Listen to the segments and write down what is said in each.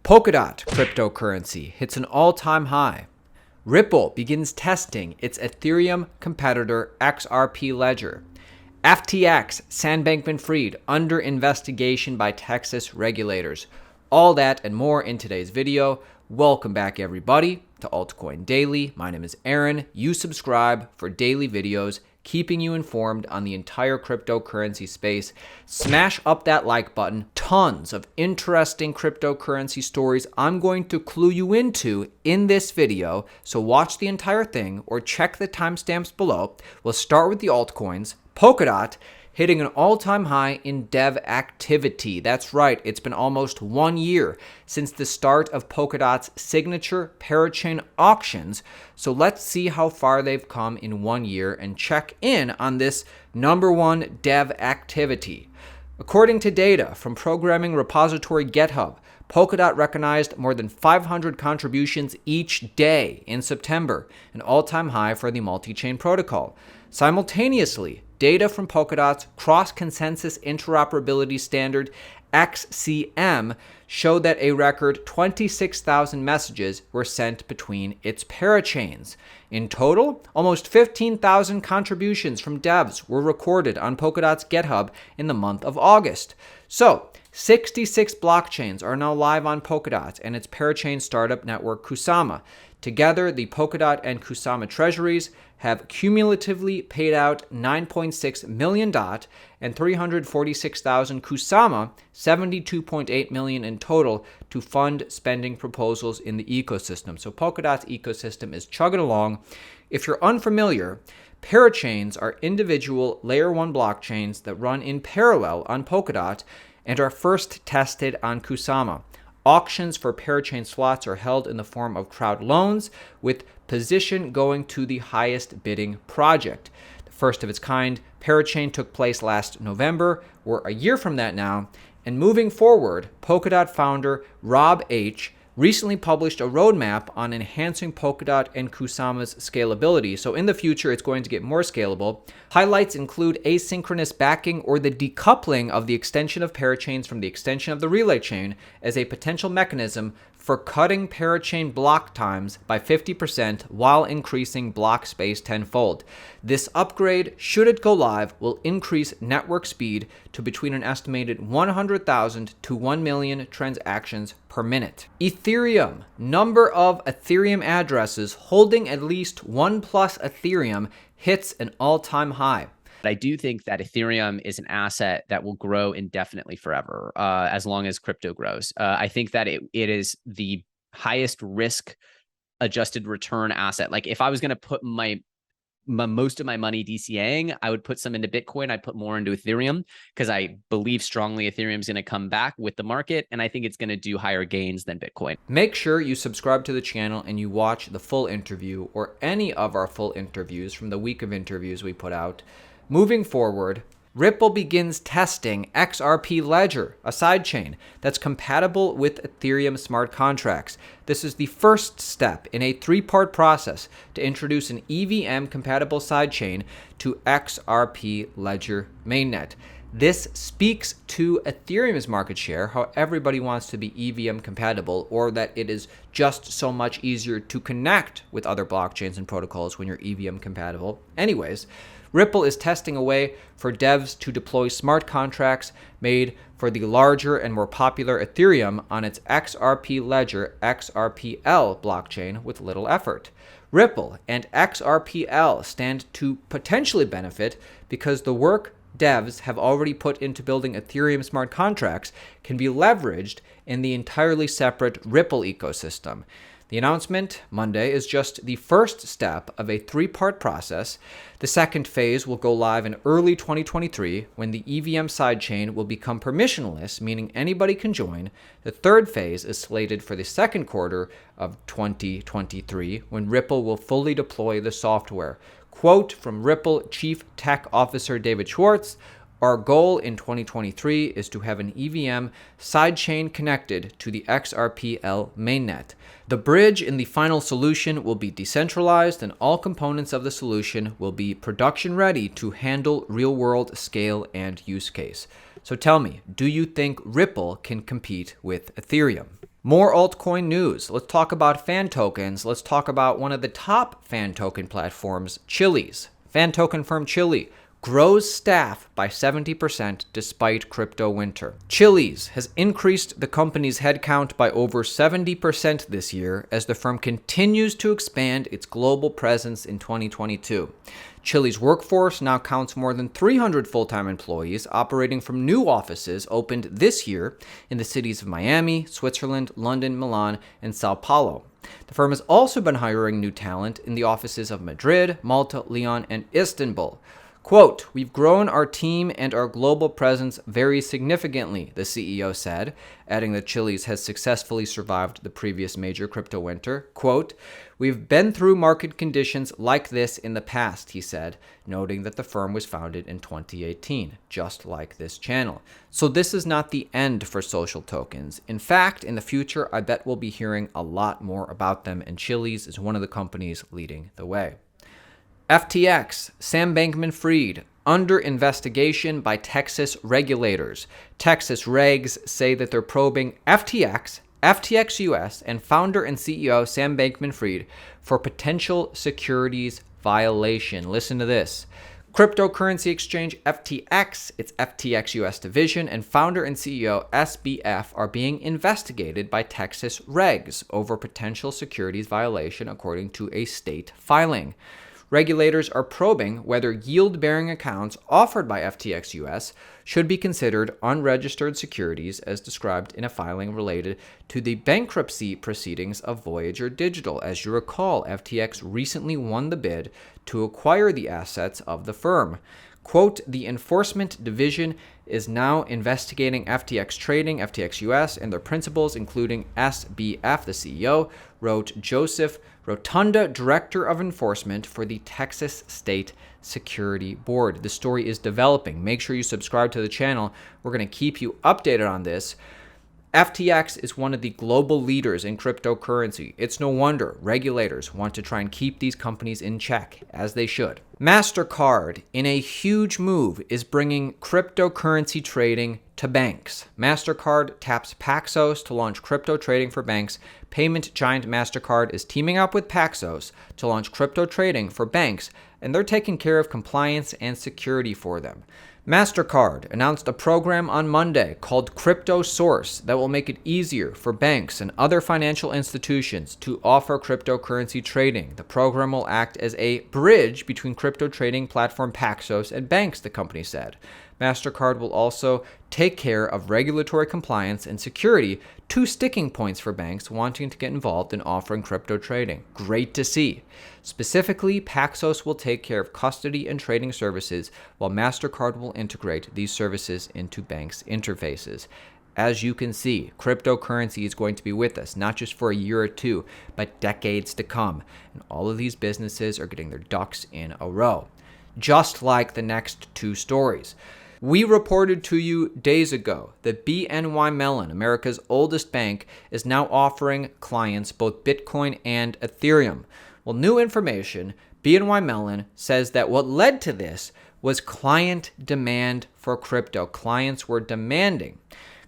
Polkadot cryptocurrency hits an all-time high. Ripple begins testing its Ethereum competitor XRP ledger. FTX, Sam Bankman-Fried, under investigation by Texas regulators. All that and more in today's video. Welcome back, everybody, to Altcoin Daily. My name is Aaron. You subscribe for daily videos, keeping you informed on the entire cryptocurrency space. Smash up that like button. Tons of interesting cryptocurrency stories I'm going to clue you into in this video, so watch the entire thing or check the timestamps below. We'll start with the altcoins. Polkadot hitting an all-time high in dev activity. That's right, it's been almost 1 year since the start of Polkadot's signature parachain auctions. So let's see how far they've come in 1 year and check in on this #1 dev activity. According to data from programming repository GitHub, Polkadot recognized more than 500 contributions each day in September, an all-time high for the multi-chain protocol. Simultaneously, data from Polkadot's cross-consensus interoperability standard, XCM, showed that a record 26,000 messages were sent between its parachains. In total, almost 15,000 contributions from devs were recorded on Polkadot's GitHub in the month of August. So, 66 blockchains are now live on Polkadot and its parachain startup network Kusama. Together, the Polkadot and Kusama treasuries have cumulatively paid out $9.6 million and 346,000 Kusama, $72.8 million in total, to fund spending proposals in the ecosystem. So Polkadot's ecosystem is chugging along. If you're unfamiliar, parachains are individual layer 1 blockchains that run in parallel on Polkadot and are first tested on Kusama. Auctions for parachain slots are held in the form of crowd loans, with position going to the highest bidding project. The first of its kind parachain took place last November. We're a year from that now. And moving forward, Polkadot founder Rob H. recently published a roadmap on enhancing Polkadot and Kusama's scalability. So in the future, it's going to get more scalable. Highlights include asynchronous backing or the decoupling of the extension of parachains from the extension of the relay chain as a potential mechanism for cutting parachain block times by 50% while increasing block space tenfold. This upgrade, should it go live, will increase network speed to between an estimated 100,000 to 1 million transactions per minute. Ethereum. Number of Ethereum addresses holding at least 1+ Ethereum hits an all-time high. I do think that Ethereum is an asset that will grow indefinitely forever, as long as crypto grows. I think that it is the highest risk adjusted return asset. Like if I was going to put most of my money DCAing, I would put some into Bitcoin. I'd put more into Ethereum because I believe strongly Ethereum is going to come back with the market, and I think it's going to do higher gains than Bitcoin. Make sure you subscribe to the channel and you watch the full interview or any of our full interviews from the week of interviews we put out. Moving forward, Ripple begins testing XRP Ledger, a sidechain that's compatible with Ethereum smart contracts. This is the first step in a 3-part process to introduce an EVM-compatible sidechain to XRP Ledger mainnet. This speaks to Ethereum's market share, how everybody wants to be EVM compatible, or that it is just so much easier to connect with other blockchains and protocols when you're EVM compatible. Anyways, Ripple is testing a way for devs to deploy smart contracts made for the larger and more popular Ethereum on its XRP Ledger XRPL blockchain with little effort. Ripple and XRPL stand to potentially benefit because the work devs have already put into building Ethereum smart contracts can be leveraged in the entirely separate Ripple ecosystem. The announcement Monday is just the first step of a 3-part process. The second phase will go live in early 2023 when the EVM sidechain will become permissionless, meaning anybody can join. The third phase is slated for the second quarter of 2023 when Ripple will fully deploy the software. Quote from Ripple Chief Tech Officer David Schwartz, "Our goal in 2023 is to have an EVM sidechain connected to the XRPL mainnet. The bridge in the final solution will be decentralized, and all components of the solution will be production ready to handle real-world scale and use case." So tell me, do you think Ripple can compete with Ethereum? More altcoin news. Let's talk about fan tokens. Let's talk about one of the top fan token platforms, Chiliz. Fan token firm Chiliz grows staff by 70% despite crypto winter. Chiliz has increased the company's headcount by over 70% this year as the firm continues to expand its global presence in 2022. Chiliz workforce now counts more than 300 full-time employees operating from new offices opened this year in the cities of Miami, Switzerland, London, Milan, and Sao Paulo. The firm has also been hiring new talent in the offices of Madrid, Malta, Lyon, and Istanbul. Quote, "We've grown our team and our global presence very significantly," the CEO said, adding that Chiliz has successfully survived the previous major crypto winter. Quote, "We've been through market conditions like this in the past," he said, noting that the firm was founded in 2018, just like this channel. So this is not the end for social tokens. In fact, in the future, I bet we'll be hearing a lot more about them, and Chiliz is one of the companies leading the way. FTX, Sam Bankman-Fried, under investigation by Texas regulators. Texas regs say that they're probing FTX, FTX US, and founder and CEO Sam Bankman-Fried for potential securities violation. Listen to this. Cryptocurrency exchange FTX, its FTX US division, and founder and CEO SBF are being investigated by Texas regs over potential securities violation, according to a state filing. Regulators are probing whether yield-bearing accounts offered by FTX US should be considered unregistered securities as described in a filing related to the bankruptcy proceedings of Voyager Digital. As you recall, FTX recently won the bid to acquire the assets of the firm. Quote, "The enforcement division is now investigating FTX Trading, FTX US, and their principals, including SBF," the CEO, wrote Joseph Rotunda, Director of Enforcement for the Texas State Security Board. The story is developing. Make sure you subscribe to the channel. We're going to keep you updated on this. FTX is one of the global leaders in cryptocurrency. It's no wonder regulators want to try and keep these companies in check, as they should. Mastercard, in a huge move, is bringing cryptocurrency trading to banks. Mastercard taps Paxos to launch crypto trading for banks. Payment giant Mastercard is teaming up with Paxos to launch crypto trading for banks, and they're taking care of compliance and security for them. Mastercard announced a program on Monday called Crypto Source that will make it easier for banks and other financial institutions to offer cryptocurrency trading. The program will act as a bridge between crypto trading platform Paxos and banks, the company said. Mastercard will also take care of regulatory compliance and security, two sticking points for banks wanting to get involved in offering crypto trading. Great to see. Specifically, Paxos will take care of custody and trading services, while Mastercard will integrate these services into banks' interfaces. As you can see, cryptocurrency is going to be with us, not just for a year or two, but decades to come. And all of these businesses are getting their ducks in a row, just like the next two stories. We reported to you days ago that BNY Mellon, America's oldest bank, is now offering clients both Bitcoin and Ethereum. Well, new information, BNY Mellon says that what led to this was client demand for crypto. Clients were demanding.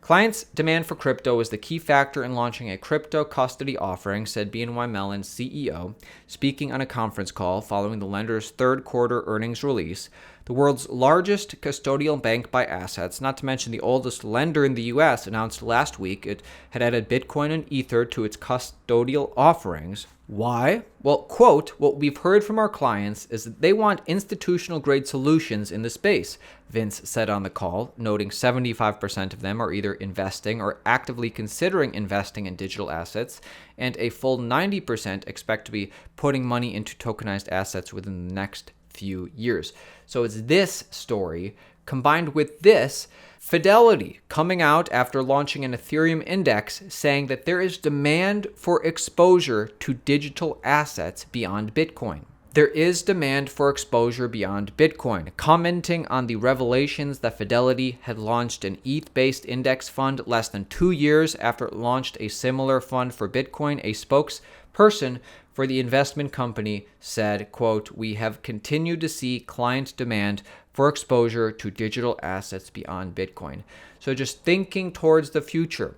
Clients' demand for crypto was the key factor in launching a crypto custody offering, said BNY Mellon's CEO, speaking on a conference call following the lender's third quarter earnings release. The world's largest custodial bank by assets, not to mention the oldest lender in the U.S., announced last week it had added Bitcoin and Ether to its custodial offerings. Why? Well, quote, "What we've heard from our clients is that they want institutional-grade solutions in the space," Vince said on the call, noting 75% of them are either investing or actively considering investing in digital assets, and a full 90% expect to be putting money into tokenized assets within the next few years. So it's this story combined with this, Fidelity coming out after launching an Ethereum index saying that there is demand for exposure to digital assets beyond Bitcoin. There is demand for exposure beyond Bitcoin. Commenting on the revelations that Fidelity had launched an ETH-based index fund less than 2 years after it launched a similar fund for Bitcoin, a spokesperson for the investment company said, quote, "We have continued to see client demand for exposure to digital assets beyond Bitcoin." So just thinking towards the future,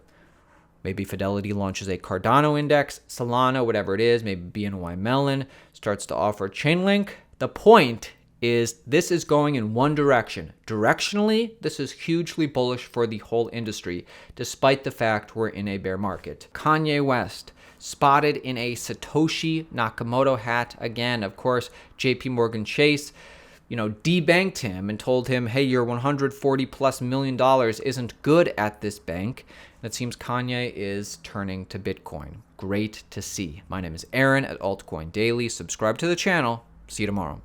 Maybe Fidelity launches a Cardano index, Solana, whatever it is, maybe BNY Mellon starts to offer Chainlink. The point is this is going in one direction. Directionally, this is hugely bullish for the whole industry, despite the fact we're in a bear market. Kanye West spotted in a Satoshi Nakamoto hat again. Of course, JP Morgan Chase, debanked him and told him, hey, your $140+ million isn't good at this bank. And it seems Kanye is turning to Bitcoin. Great to see. My name is Aaron at Altcoin Daily. Subscribe to the channel. See you tomorrow.